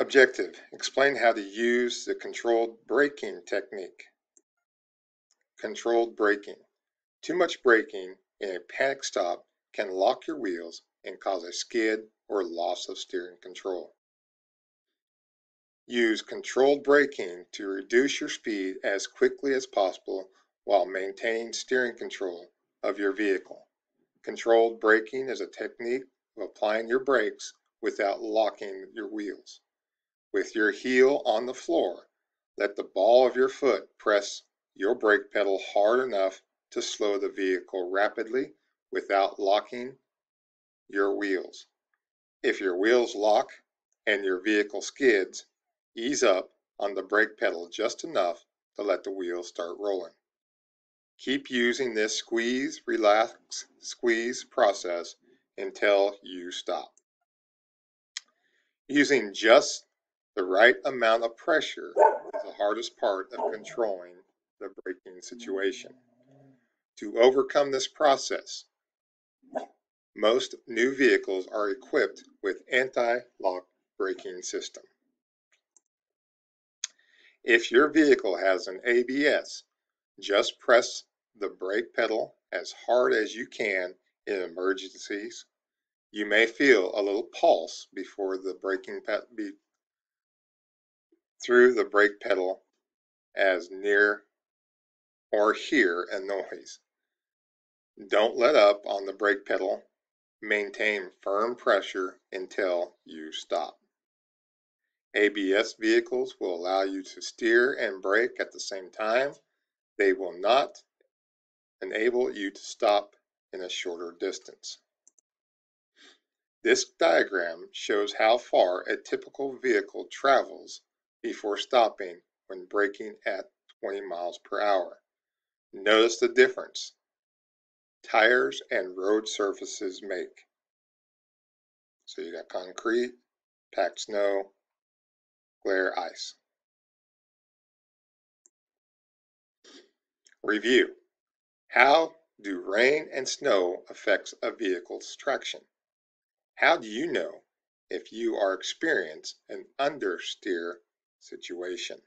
Objective: explain how to use the controlled braking technique. Controlled braking. Too much braking in a panic stop can lock your wheels and cause a skid or loss of steering control. Use controlled braking to reduce your speed as quickly as possible while maintaining steering control of your vehicle. Controlled braking is a technique of applying your brakes without locking your wheels. With your heel on the floor, let the ball of your foot press your brake pedal hard enough to slow the vehicle rapidly without locking your wheels. If your wheels lock and your vehicle skids, ease up on the brake pedal just enough to let the wheels start rolling. Keep using this squeeze, relax, squeeze process until you stop. Using just the right amount of pressure is the hardest part of controlling the braking situation. To overcome this process, most new vehicles are equipped with anti-lock braking system. If your vehicle has an ABS, just press the brake pedal as hard as you can in emergencies. You may feel a little pulse before the through the brake pedal as near or hear a noise. Don't let up on the brake pedal. Maintain firm pressure until you stop. ABS vehicles will allow you to steer and brake at the same time. They will not enable you to stop in a shorter distance. This diagram shows how far a typical vehicle travels before stopping when braking at 20 miles per hour. Notice the difference tires and road surfaces make. So you got concrete, packed snow, glare ice. Review. How do rain and snow affect a vehicle's traction? How do you know if you are experiencing an understeer situation?